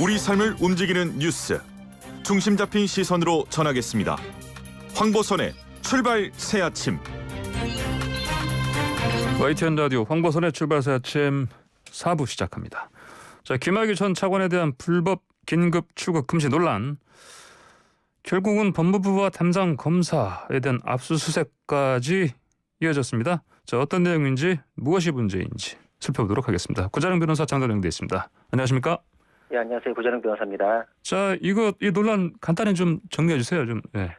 우리 삶을 움직이는 뉴스, 중심 잡힌 시선으로 전하겠습니다. 황보선의 출발 새 아침. YTN 라디오 황보선의 출발 새 아침 4부 시작합니다. 자, 김학의 전 차관에 대한 불법 긴급 출국 금지 논란. 결국은 법무부와 담당 검사에 대한 압수수색까지 이어졌습니다. 자, 어떤 내용인지 무엇이 문제인지 살펴보도록 하겠습니다. 구자령 변호사 장관 연결돼 있습니다. 안녕하십니까? 네, 안녕하세요. 구자령 변호사입니다. 자, 이 논란 간단히 좀 정리해 주세요. 좀. 네.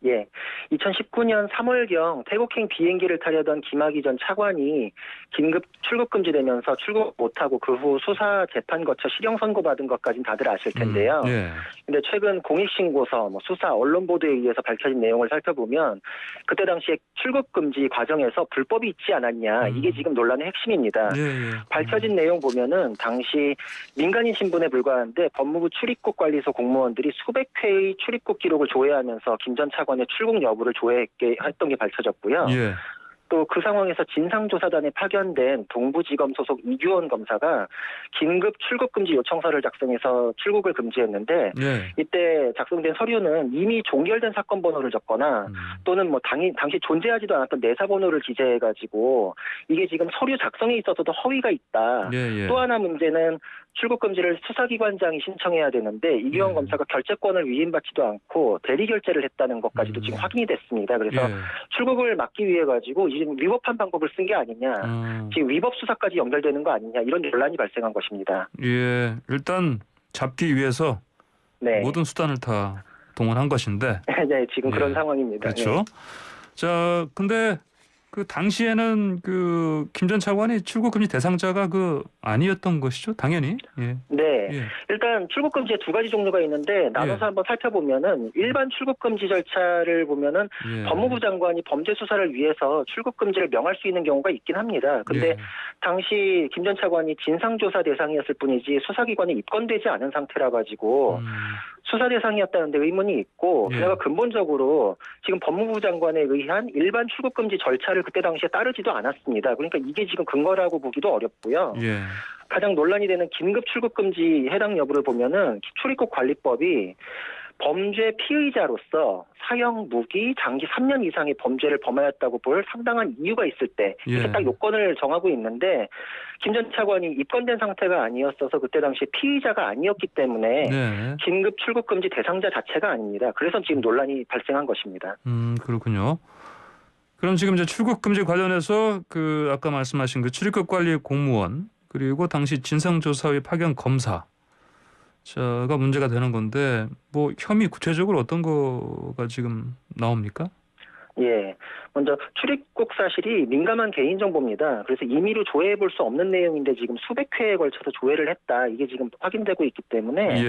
예, 2019년 3월경 태국행 비행기를 타려던 김학의 전 차관이 긴급 출국 금지되면서 출국 못하고 그 후 수사 재판 거쳐 실형 선고받은 것까지는 다들 아실 텐데요. 예. 근데 최근 공익신고서, 수사, 언론 보도에 의해서 밝혀진 내용을 살펴보면 그때 당시에 출국 금지 과정에서 불법이 있지 않았냐, 이게 지금 논란의 핵심입니다. 예. 밝혀진 내용 보면은 당시 민간인 신분에 불과한데 법무부 출입국 관리소 공무원들이 수백 회의 출입국 기록을 조회하면서 김 전 차관의 출국 여부를 조회했던 게 밝혀졌고요. 예. 또 그 상황에서 진상조사단에 파견된 동부지검 소속 이규원 검사가 긴급 출국 금지 요청서를 작성해서 출국을 금지했는데 예. 이때 작성된 서류는 이미 종결된 사건 번호를 적거나 또는 당시 존재하지도 않았던 내사 번호를 기재해가지고 이게 지금 서류 작성에 있어서도 허위가 있다. 예. 또 하나 문제는 출국 금지를 수사기관장이 신청해야 되는데 이규원 검사가 결재권을 위임받지도 않고 대리 결재를 했다는 것까지도 지금 확인이 됐습니다. 그래서 출국을 막기 위해 가지고 지금 위법한 방법을 쓴 게 아니냐, 지금 위법 수사까지 연결되는 거 아니냐, 이런 논란이 발생한 것입니다. 예, 일단 잡기 위해서 네. 모든 수단을 다 동원한 것인데. 네, 지금 그런 상황입니다. 그렇죠. 네. 자, 근데 그 당시에는 그 김 전 차관이 출국 금지 대상자가 아니었던 것이죠, 당연히. 예. 네. 예. 일단 출국 금지에 두 가지 종류가 있는데 나눠서 한번 살펴보면은 일반 출국 금지 절차를 보면은 법무부 장관이 범죄 수사를 위해서 출국 금지를 명할 수 있는 경우가 있긴 합니다. 근데 당시 김 전 차관이 진상조사 대상이었을 뿐이지 수사기관에 입건되지 않은 상태라 가지고 수사 대상이었다는데 의문이 있고, 그래서 근본적으로 지금 법무부 장관에 의한 일반 출국 금지 절차를 그때 당시에 따르지도 않았습니다. 그러니까 이게 지금 근거라고 보기도 어렵고요. 예. 가장 논란이 되는 긴급 출국 금지 해당 여부를 보면은 출입국 관리법이 범죄 피의자로서 사형, 무기, 장기 3년 이상의 범죄를 범하였다고 볼 상당한 이유가 있을 때 이렇게 딱 요건을 정하고 있는데 김 전 차관이 입건된 상태가 아니었어서 그때 당시 피의자가 아니었기 때문에 긴급 출국 금지 대상자 자체가 아닙니다. 그래서 지금 논란이 발생한 것입니다. 그렇군요. 그럼 지금 이제 출국 금지 관련해서 아까 말씀하신 출입국 관리 공무원 그리고 당시 진상조사위 파견 검사 가 문제가 되는 건데 혐의 구체적으로 어떤 거가 지금 나옵니까? 예, 먼저 출입국 사실이 민감한 개인정보입니다. 그래서 임의로 조회해 볼 수 없는 내용인데 지금 수백 회에 걸쳐서 조회를 했다. 이게 지금 확인되고 있기 때문에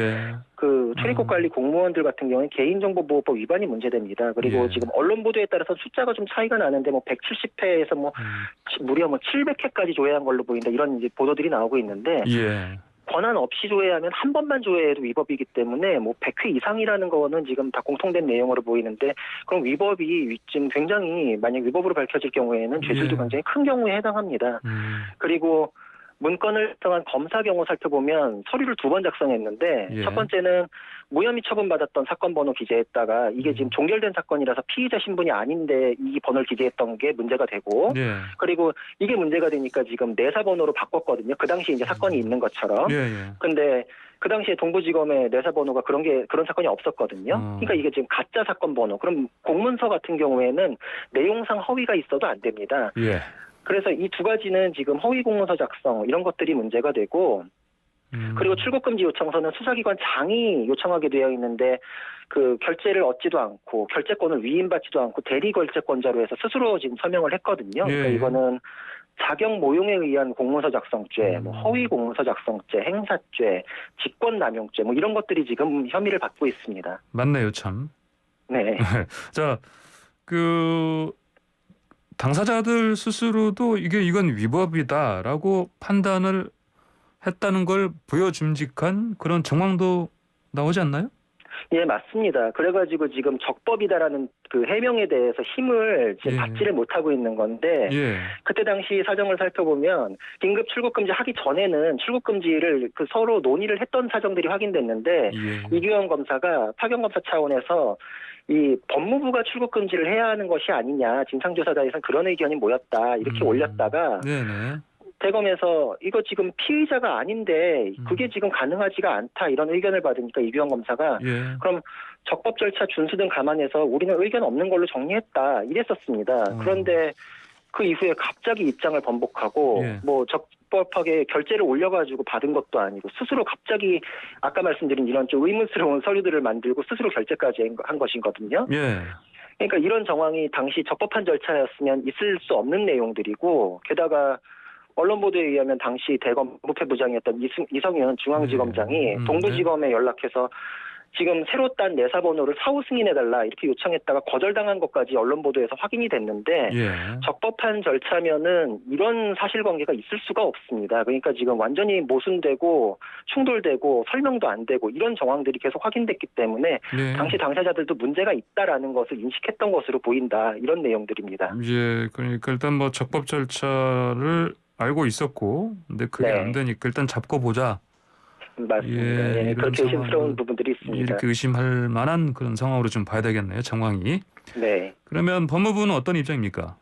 출입국 관리 공무원들 같은 경우에 개인정보보호법 위반이 문제됩니다. 그리고 지금 언론 보도에 따라서 숫자가 좀 차이가 나는데 170회에서 무려 700회까지 조회한 걸로 보인다. 이런 이제 보도들이 나오고 있는데 권한 없이 조회하면 한 번만 조회해도 위법이기 때문에 100회 이상이라는 거는 지금 다 공통된 내용으로 보이는데, 그럼 위법이 지금 굉장히 만약 위법으로 밝혀질 경우에는 죄질도 굉장히 큰 경우에 해당합니다. 그리고 문건을 작성한 검사 경우 살펴보면 서류를 2번 작성했는데 첫 번째는 무혐의 처분받았던 사건 번호 기재했다가 이게 지금 종결된 사건이라서 피의자 신분이 아닌데 이 번호를 기재했던 게 문제가 되고, 그리고 이게 문제가 되니까 지금 내사 번호로 바꿨거든요. 그 당시 이제 사건이 있는 것처럼. 근데 그 당시에 동부지검에 내사 번호가 그런 사건이 없었거든요. 그러니까 이게 지금 가짜 사건 번호. 그럼 공문서 같은 경우에는 내용상 허위가 있어도 안 됩니다. 그래서 이 두 가지는 지금 허위 공문서 작성 이런 것들이 문제가 되고, 그리고 출국금지 요청서는 수사기관 장이 요청하게 되어 있는데 결재를 얻지도 않고 결재권을 위임받지도 않고 대리 결재권자로 해서 스스로 지금 서명을 했거든요. 그러니까 이거는 자격 모용에 의한 공문서 작성죄, 허위 공문서 작성죄, 행사죄, 직권남용죄 이런 것들이 지금 혐의를 받고 있습니다. 맞네요, 참. 네. 자, 당사자들 스스로도 이건 위법이다라고 판단을 했다는 걸 보여줌직한 그런 정황도 나오지 않나요? 예, 맞습니다. 그래가지고 지금 적법이다라는 그 해명에 대해서 힘을 지금 예. 받지를 못하고 있는 건데, 예. 그때 당시 사정을 살펴보면 긴급 출국금지 하기 전에는 출국금지를 그 서로 논의를 했던 사정들이 확인됐는데, 예. 이규영 검사가 파견검사 차원에서 이 법무부가 출국금지를 해야 하는 것이 아니냐, 진상조사단에서는 그런 의견이 모였다 이렇게 올렸다가 네네. 대검에서 이거 지금 피의자가 아닌데 그게 지금 가능하지가 않다 이런 의견을 받으니까 이규영 검사가 예. 그럼 적법 절차 준수 등 감안해서 우리는 의견 없는 걸로 정리했다 이랬었습니다. 그런데 그 이후에 갑자기 입장을 번복하고 예. 뭐 적법하게 결재를 올려가지고 받은 것도 아니고 스스로 갑자기 아까 말씀드린 이런 좀 의문스러운 서류들을 만들고 스스로 결재까지 한 것이거든요. 예. 그러니까 이런 정황이 당시 적법한 절차였으면 있을 수 없는 내용들이고 게다가 언론 보도에 의하면 당시 대검 법무부장이었던 이성윤 중앙지검장이 동부지검에 연락해서 지금 새로 딴 내사번호를 사후 승인해달라 이렇게 요청했다가 거절당한 것까지 언론 보도에서 확인이 됐는데 예. 적법한 절차면은 이런 사실관계가 있을 수가 없습니다. 그러니까 지금 완전히 모순되고 충돌되고 설명도 안 되고 이런 정황들이 계속 확인됐기 때문에 예. 당시 당사자들도 문제가 있다라는 것을 인식했던 것으로 보인다 이런 내용들입니다. 예. 그러니까 일단 뭐 적법 절차를 알고 있었고, 근데 그게 네. 안 되니까 일단 잡고 보자. 맞습니다. 예, 예, 이런 그렇게 의심스러운 상황으로 부분들이 있습니다. 이렇게 의심할 만한 그런 상황으로 좀 봐야 되겠네요, 정황이. 네. 그러면 법무부는 어떤 입장입니까?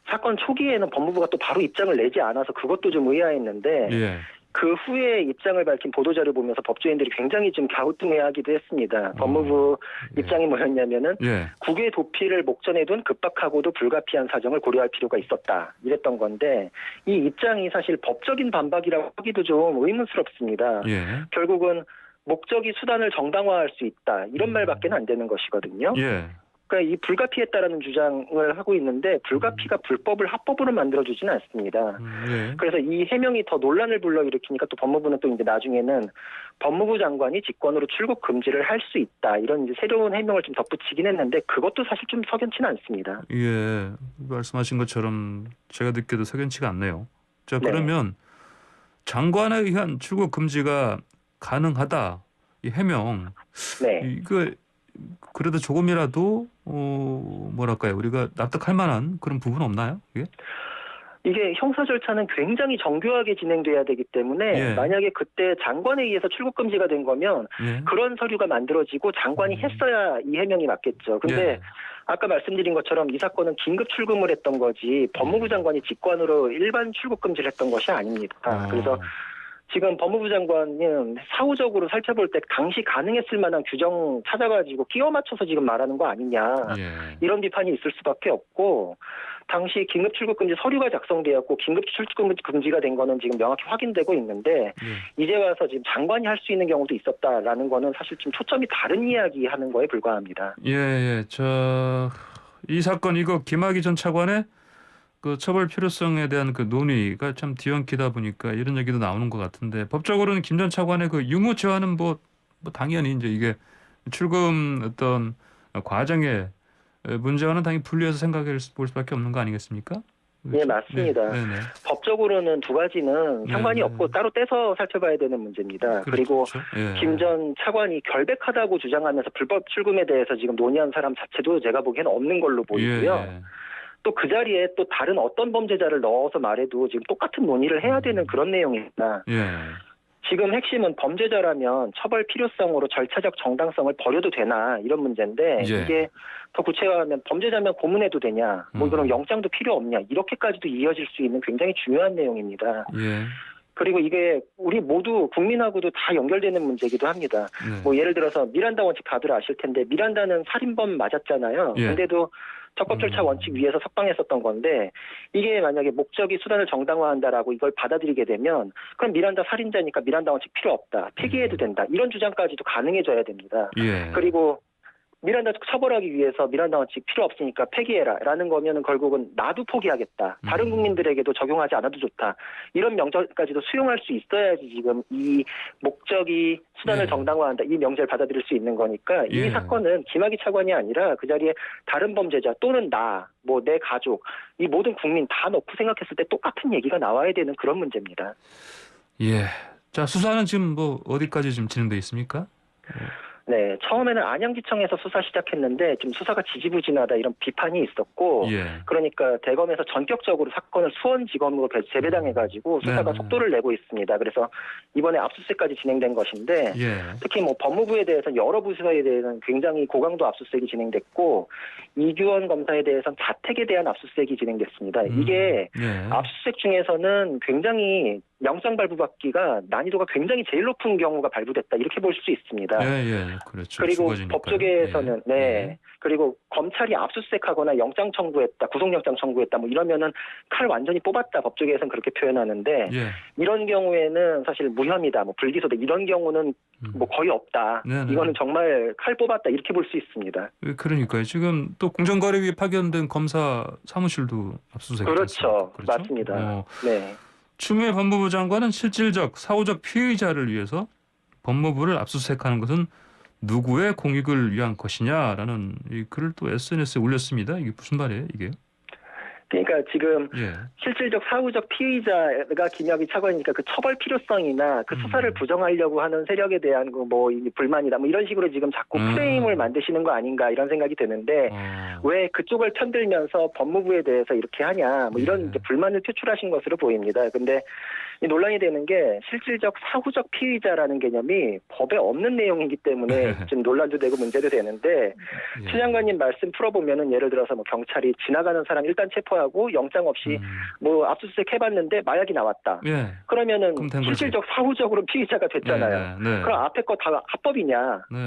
사건 초기에는 법무부가 또 바로 입장을 내지 않아서 그것도 좀 의아했는데 예. 그 후에 입장을 밝힌 보도자를 보면서 법조인들이 굉장히 좀 갸우뚱해하기도 했습니다. 법무부 예. 입장이 뭐였냐면은 예. 국외 도피를 목전에 둔 급박하고도 불가피한 사정을 고려할 필요가 있었다 이랬던 건데 이 입장이 사실 법적인 반박이라고 하기도 좀 의문스럽습니다. 예. 결국은 목적이 수단을 정당화할 수 있다 이런 말밖에 안 되는 것이거든요. 예. 그러니까 이 불가피했다라는 주장을 하고 있는데 불가피가 불법을 합법으로 만들어주지는 않습니다. 예. 그래서 이 해명이 더 논란을 불러일으키니까 또 법무부는 또 이제 나중에는 법무부 장관이 직권으로 출국 금지를 할 수 있다 이런 이제 새로운 해명을 좀 덧붙이긴 했는데 그것도 사실 좀 석연치는 않습니다. 예. 말씀하신 것처럼 제가 듣기도 석연치가 않네요. 자, 네. 그러면 장관에 의한 출국 금지가 가능하다. 이 해명. 네. 이거 그래도 조금이라도 뭐랄까요? 우리가 납득할 만한 그런 부분 없나요? 이게 형사 절차는 굉장히 정교하게 진행돼야 되기 때문에 예. 만약에 그때 장관에 의해서 출국 금지가 된 거면 예. 그런 서류가 만들어지고 장관이 했어야 이 해명이 맞겠죠. 근데 예. 아까 말씀드린 것처럼 이 사건은 긴급 출금을 했던 거지 법무부 장관이 직권으로 일반 출국 금지를 했던 것이 아닙니다. 그래서 지금 법무부 장관은 사후적으로 살펴볼 때 당시 가능했을 만한 규정 찾아가지고 끼워 맞춰서 지금 말하는 거 아니냐 예. 이런 비판이 있을 수밖에 없고 당시 긴급 출국 금지 서류가 작성되었고 긴급 출국 금지가 된 거는 지금 명확히 확인되고 있는데 이제 와서 지금 장관이 할 수 있는 경우도 있었다라는 거는 사실 좀 초점이 다른 이야기 하는 거에 불과합니다. 예, 예. 이 사건 이거 김학의 전 차관의 그 처벌 필요성에 대한 그 논의가 참 뒤엉키다 보니까 이런 얘기도 나오는 것 같은데 법적으로는 김 전 차관의 그 유무죄와는 뭐 당연히 이제 이게 출금 어떤 과정의 문제와는 당연히 분리해서 생각해 볼 수밖에 없는 거 아니겠습니까? 네, 맞습니다. 네, 네. 법적으로는 두 가지는 상관이 없고 따로 떼서 살펴봐야 되는 문제입니다. 그리고 예. 김 전 차관이 결백하다고 주장하면서 불법 출금에 대해서 지금 논의한 사람 자체도 제가 보기에는 없는 걸로 보이고요. 예. 또 그 자리에 또 다른 어떤 범죄자를 넣어서 말해도 지금 똑같은 논의를 해야 되는 그런 내용입니다. 예. 지금 핵심은 범죄자라면 처벌 필요성으로 절차적 정당성을 버려도 되나 이런 문제인데 예. 이게 더 구체화하면 범죄자면 고문해도 되냐 뭐 그럼 영장도 필요 없냐 이렇게까지도 이어질 수 있는 굉장히 중요한 내용입니다. 예. 그리고 이게 우리 모두 국민하고도 다 연결되는 문제이기도 합니다. 네. 뭐 예를 들어서 미란다 원칙 다들 아실 텐데 미란다는 살인범 맞았잖아요. 예. 근데도 적법 절차 원칙 위에서 석방했었던 건데 이게 만약에 목적이 수단을 정당화한다라고 이걸 받아들이게 되면 그럼 미란다 살인자니까 미란다 원칙 필요 없다. 폐기해도 된다. 이런 주장까지도 가능해져야 됩니다. 예. 그리고 미란다 처벌하기 위해서 미란다 원칙 필요 없으니까 폐기해라라는 거면은 결국은 나도 포기하겠다. 다른 국민들에게도 적용하지 않아도 좋다. 이런 명제까지도 수용할 수 있어야지 지금 이 목적이 수단을 예. 정당화한다. 이 명제를 받아들일 수 있는 거니까 이 예. 사건은 김학의 차관이 아니라 그 자리에 다른 범죄자 또는 나, 뭐 내 가족, 이 모든 국민 다 넣고 생각했을 때 똑같은 얘기가 나와야 되는 그런 문제입니다. 예. 자, 수사는 지금 뭐 어디까지 지금 진행돼 있습니까? 네, 처음에는 안양지청에서 수사 시작했는데 좀 수사가 지지부진하다 이런 비판이 있었고, 예. 그러니까 대검에서 전격적으로 사건을 수원지검으로 재배당해가지고 수사가 네네. 속도를 내고 있습니다. 그래서 이번에 압수수색까지 진행된 것인데, 예. 특히 뭐 법무부에 대해서는 여러 부서에 대해서는 굉장히 고강도 압수수색이 진행됐고, 이규원 검사에 대해서는 자택에 대한 압수수색이 진행됐습니다. 이게 예. 압수수색 중에서는 굉장히 영장 발부받기가 난이도가 굉장히 제일 높은 경우가 발부됐다 이렇게 볼 수 있습니다. 예. 그렇죠. 그리고 주거지니까요. 법조계에서는 예. 네. 그리고 검찰이 압수수색하거나 영장 청구했다, 구속영장 청구했다 뭐 이러면은 칼 완전히 뽑았다 법조계에서는 그렇게 표현하는데 예. 이런 경우에는 사실 무혐의다, 뭐 불기소다 이런 경우는 뭐 거의 없다. 네네. 이거는 정말 칼 뽑았다 이렇게 볼 수 있습니다. 그러니까요. 지금 또 공정거래위에 파견된 검사 사무실도 압수수색. 그렇죠. 맞습니다. 네. 추미애 법무부 장관은 실질적 사후적 피의자를 위해서 법무부를 압수수색하는 것은 누구의 공익을 위한 것이냐라는 이 글을 또 SNS에 올렸습니다. 이게 무슨 말이에요, 이게? 그러니까 지금 예. 실질적 사후적 피의자가 김학의 차관이니까 그 처벌 필요성이나 그 수사를 부정하려고 하는 세력에 대한 그 뭐 불만이다 뭐 이런 식으로 지금 자꾸 프레임을 만드시는 거 아닌가 이런 생각이 드는데 왜 그쪽을 편들면서 법무부에 대해서 이렇게 하냐 뭐 이런 이제 불만을 표출하신 것으로 보입니다. 근데 이 논란이 되는 게 실질적 사후적 피의자라는 개념이 법에 없는 내용이기 때문에 지금 논란도 되고 문제도 되는데 최 장관님 말씀 풀어보면은 예를 들어서 뭐 경찰이 지나가는 사람 일단 체포하고 영장 없이 뭐 압수수색 해봤는데 마약이 나왔다. 예. 그러면은 실질적 사후적으로 피의자가 됐잖아요. 네. 그럼 앞에 거 다 합법이냐? 네.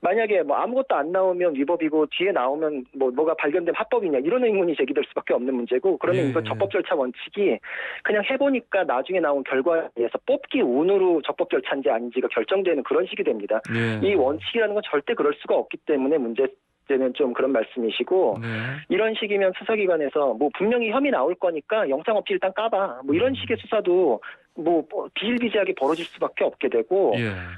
만약에 뭐 아무것도 안 나오면 위법이고 뒤에 나오면 뭐가 발견되면 합법이냐 이런 의문이 제기될 수밖에 없는 문제고 그러면 이거 적법 절차 원칙이 그냥 해보니까 나중에 나온 결과에 의해서 뽑기 운으로 적법 절차인지 아닌지가 결정되는 그런 식이 됩니다. 이 원칙이라는 건 절대 그럴 수가 없기 때문에 문제는 좀 그런 말씀이시고 이런 식이면 수사기관에서 뭐 분명히 혐의 나올 거니까 영장 없이 일단 까봐 뭐 이런 식의 수사도 뭐 비일비재하게 벌어질 수밖에 없게 되고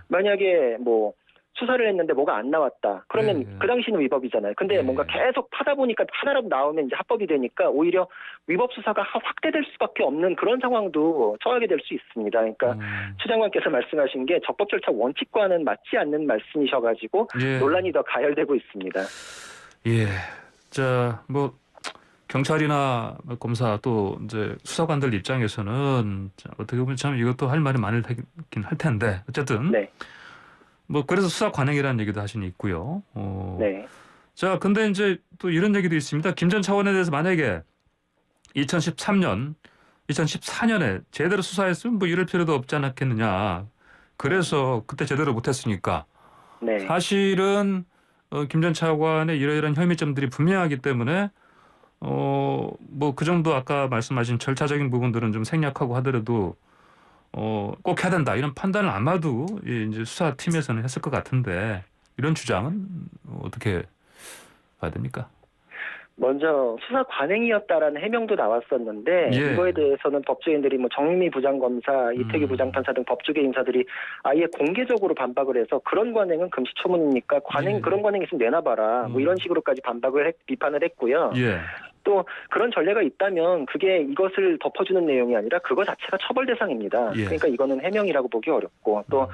만약에 뭐 수사를 했는데 뭐가 안 나왔다. 그러면 그 당시는 위법이잖아요. 근데 뭔가 계속 파다 보니까 하나라도 나오면 이제 합법이 되니까 오히려 위법 수사가 확대될 수밖에 없는 그런 상황도 처하게 될 수 있습니다. 그러니까 추 장관께서 말씀하신 게 적법 절차 원칙과는 맞지 않는 말씀이셔가지고 논란이 더 가열되고 있습니다. 예. 자, 뭐 경찰이나 검사 또 이제 수사관들 입장에서는 어떻게 보면 참 이것도 할 말이 많긴 할 텐데 어쨌든. 네. 뭐 그래서 수사 관행이라는 얘기도 하시니 있고요. 네. 자, 근데 이제 또 이런 얘기도 있습니다. 김 전 차관에 대해서 만약에 2014년에 제대로 수사했으면 뭐 이럴 필요도 없지 않았겠느냐. 그래서 그때 제대로 못했으니까. 네. 사실은 김 전 차관의 이러이러한 혐의점들이 분명하기 때문에 뭐 그 정도 아까 말씀하신 절차적인 부분들은 좀 생략하고 하더라도. 꼭 해야 된다 이런 판단을 아마도 이제 수사팀에서는 했을 것 같은데 이런 주장은 어떻게 봐야 됩니까? 먼저 수사 관행이었다라는 해명도 나왔었는데 이거에 대해서는 법조인들이 뭐 정미 부장검사, 이태규 부장판사 등 법조계 인사들이 아예 공개적으로 반박을 해서 그런 관행은 금시초문이니까 그런 관행 있으면 내놔봐라 뭐 이런 식으로까지 비판을 했고요. 또 그런 전례가 있다면 그게 이것을 덮어주는 내용이 아니라 그거 자체가 처벌 대상입니다. 그러니까 이거는 해명이라고 보기 어렵고 또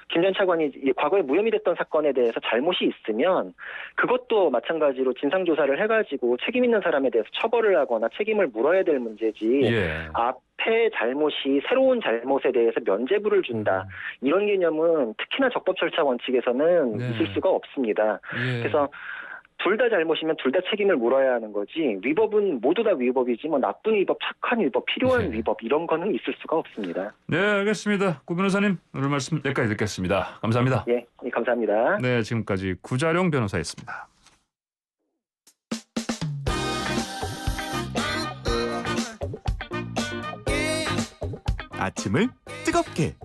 김 전 차관이 과거에 무혐의 됐던 사건에 대해서 잘못이 있으면 그것도 마찬가지로 진상조사를 해가지고 책임 있는 사람에 대해서 처벌을 하거나 책임을 물어야 될 문제지 앞에 잘못이 새로운 잘못에 대해서 면죄부를 준다. 이런 개념은 특히나 적법 절차 원칙에서는 있을 수가 없습니다. 그래서 둘 다 잘못이면 둘 다 책임을 물어야 하는 거지 위법은 모두 다 위법이지 뭐 나쁜 위법, 착한 위법, 필요한 위법 이런 거는 있을 수가 없습니다. 네, 알겠습니다. 구 변호사님 오늘 말씀 여기까지 듣겠습니다. 감사합니다. 예, 감사합니다. 네, 지금까지 구자룡 변호사였습니다. 아침을 뜨겁게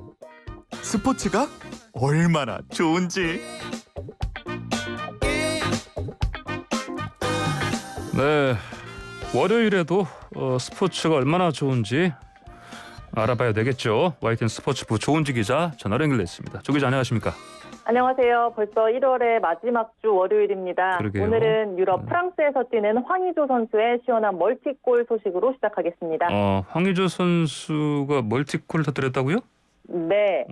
스포츠가 얼마나 좋은지 네, 월요일에도 스포츠가 얼마나 좋은지 알아봐야 되겠죠. YTN 스포츠부 조은지 기자 전화로 연결됐습니다. 조 기자 안녕하십니까? 안녕하세요. 벌써 1월의 마지막 주 월요일입니다. 그러게요. 오늘은 유럽 프랑스에서 뛰는 황의조 선수의 시원한 멀티골 소식으로 시작하겠습니다. 황의조 선수가 멀티골을 터뜨렸다고요? 네.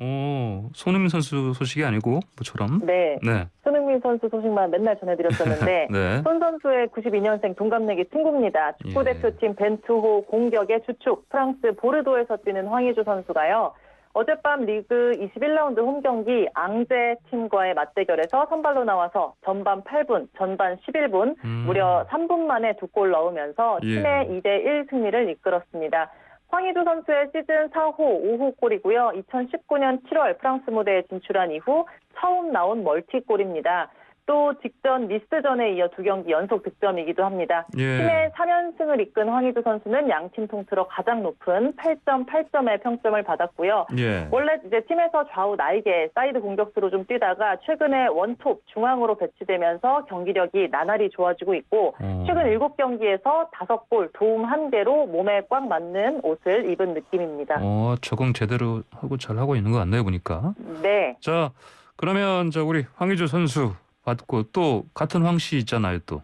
손흥민 선수 소식이 아니고 뭐처럼. 네. 네. 손흥민 선수 소식만 맨날 전해드렸었는데 네. 손 선수의 92년생 동갑내기 친구입니다. 축구대표팀 벤투호 공격의 주축 프랑스 보르도에서 뛰는 황의조 선수가요. 어젯밤 리그 21라운드 홈경기 앙제 팀과의 맞대결에서 선발로 나와서 전반 8분, 전반 11분 무려 3분 만에 2골 넣으면서 팀의 2대1 승리를 이끌었습니다. 황의조 선수의 시즌 4호, 5호 골이고요. 2019년 7월 프랑스 무대에 진출한 이후 처음 나온 멀티골입니다. 또 직전 니스전에 이어 2경기 연속 득점이기도 합니다. 팀의 3연승을 이끈 황의조 선수는 양팀 통틀어 가장 높은 8.8점의 평점을 받았고요. 원래 이제 팀에서 좌우 나이게 사이드 공격수로 좀 뛰다가 최근에 원톱 중앙으로 배치되면서 경기력이 나날이 좋아지고 있고 최근 7경기에서 5골, 도움 1개로 몸에 꽉 맞는 옷을 입은 느낌입니다. 적응 제대로 하고 잘 하고 있는 것 같네요, 보니까. 네. 자, 그러면 우리 황의조 선수 받고 또 같은 황씨 있잖아요, 또.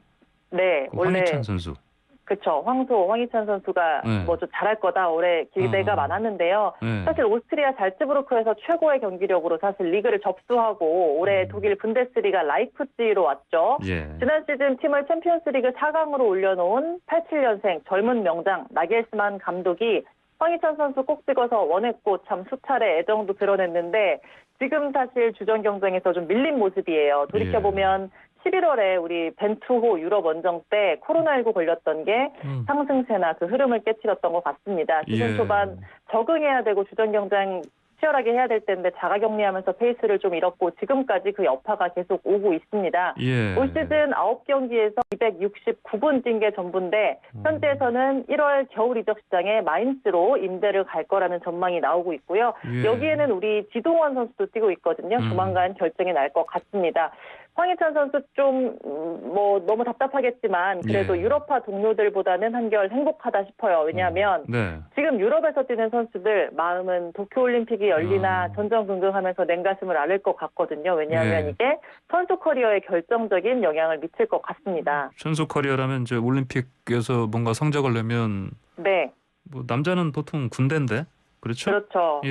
네, 원래 황희찬 선수. 그렇죠. 황희찬 선수가 뭐 좀 잘할 거다 올해 기대가 많았는데요. 사실 오스트리아 잘츠부르크에서 최고의 경기력으로 사실 리그를 접수하고 올해 독일 분데스리가 라이프치히로 왔죠. 지난 시즌 팀을 챔피언스리그 4강으로 올려놓은 87년생 젊은 명장 나겔스만 감독이 황희찬 선수 꼭 찍어서 원했고 참 수차례 애정도 드러냈는데 지금 사실 주전 경쟁에서 좀 밀린 모습이에요. 돌이켜보면 11월에 우리 벤투호 유럽 원정 때 코로나19 걸렸던 게 상승세나 그 흐름을 깨뜨렸던 것 같습니다. 시즌 초반 적응해야 되고 주전 경쟁 치열하게 해야 될 텐데 자가격리하면서 페이스를 좀 잃었고 지금까지 그 여파가 계속 오고 있습니다. 올 시즌 9경기에서 269분 뛴 게 전부인데 현재에서는 1월 겨울 이적 시장에 마인츠로 임대를 갈 거라는 전망이 나오고 있고요. 여기에는 우리 지동원 선수도 뛰고 있거든요. 조만간 결정이 날 것 같습니다. 황희찬 선수 좀 뭐 너무 답답하겠지만 그래도 유럽파 동료들보다는 한결 행복하다 싶어요. 왜냐하면 지금 유럽에서 뛰는 선수들 마음은 도쿄올림픽이 열리나 전전긍긍하면서 냉가슴을 앓을 것 같거든요. 왜냐하면 이게 선수 커리어에 결정적인 영향을 미칠 것 같습니다. 선수 커리어라면 이제 올림픽에서 뭔가 성적을 내면 뭐 남자는 보통 군대인데 그렇죠? 그렇죠.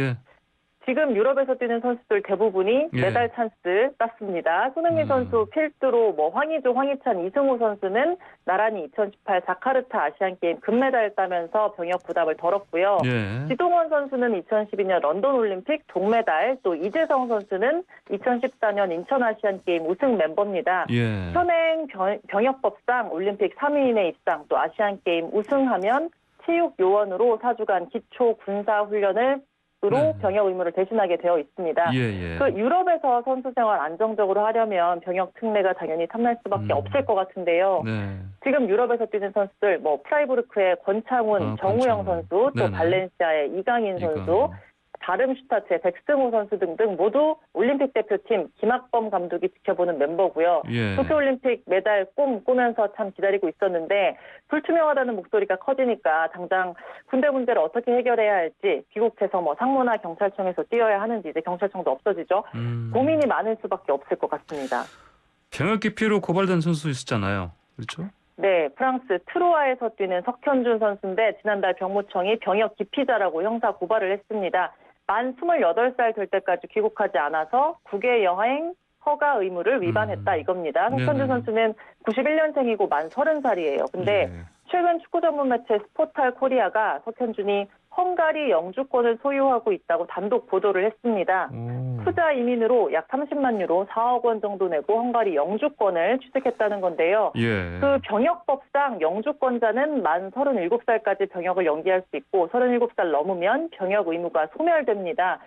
지금 유럽에서 뛰는 선수들 대부분이 메달 찬스 땄습니다. 손흥민 선수 필두로 뭐 황의조, 황희찬, 이승우 선수는 나란히 2018 자카르타 아시안게임 금메달 따면서 병역 부담을 덜었고요. 지동원 선수는 2012년 런던 올림픽 동메달, 또 이재성 선수는 2014년 인천 아시안게임 우승 멤버입니다. 현행 병역법상 올림픽 3위인의 입상, 또 아시안게임 우승하면 체육 요원으로 4주간 기초 군사 훈련을 병역 의무를 대신하게 되어 있습니다. 그 유럽에서 선수 생활 안정적으로 하려면 병역 특례가 당연히 탐날 수밖에 없을 것 같은데요. 지금 유럽에서 뛰는 선수들 뭐 프라이부르크의 권창훈, 정우영 선수, 또 발렌시아의 이강인 선수, 다름슈타트의 백승호 선수 등등 모두 올림픽 대표팀 김학범 감독이 지켜보는 멤버고요. 도쿄올림픽 메달 꿈 꾸면서 참 기다리고 있었는데 불투명하다는 목소리가 커지니까 당장 군대 문제를 어떻게 해결해야 할지 귀국해서 뭐 상무나 경찰청에서 뛰어야 하는지 이제 경찰청도 없어지죠. 고민이 많을 수밖에 없을 것 같습니다. 병역 기피로 고발된 선수 있었잖아요. 그렇죠? 네, 프랑스 트루아에서 뛰는 석현준 선수인데 지난달 병무청이 병역 기피자라고 형사 고발을 했습니다. 만 28살 될 때까지 귀국하지 않아서 국외 여행 허가 의무를 위반했다 이겁니다. 석현준 선수는 91년생이고 만 30살이에요. 근데 최근 축구 전문 매체 스포탈 코리아가 석현준이 헝가리 영주권을 소유하고 있다고 단독 보도를 했습니다. 투자 이민으로 약 30만 유로 4억 원 정도 내고 헝가리 영주권을 취득했다는 건데요. 그 병역법상 영주권자는 만 37살까지 병역을 연기할 수 있고 37살 넘으면 병역 의무가 소멸됩니다.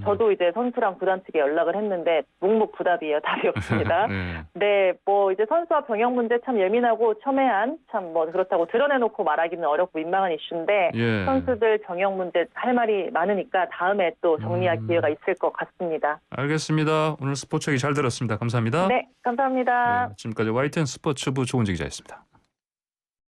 저도 이제 선수랑 구단 측에 연락을 했는데 묵묵부답이에요. 답이 없습니다. 네, 뭐 이제 선수와 병역 문제 참 예민하고 첨예한 참 뭐 그렇다고 드러내놓고 말하기는 어렵고 민망한 이슈인데 선수들 병역 문제 할 말이 많으니까 다음에 또 정리할 기회가 있을 것 같습니다. 알겠습니다. 오늘 스포츠 얘기 잘 들었습니다. 감사합니다. 네, 감사합니다. 지금까지 YTN 스포츠부 조은지 기자였습니다.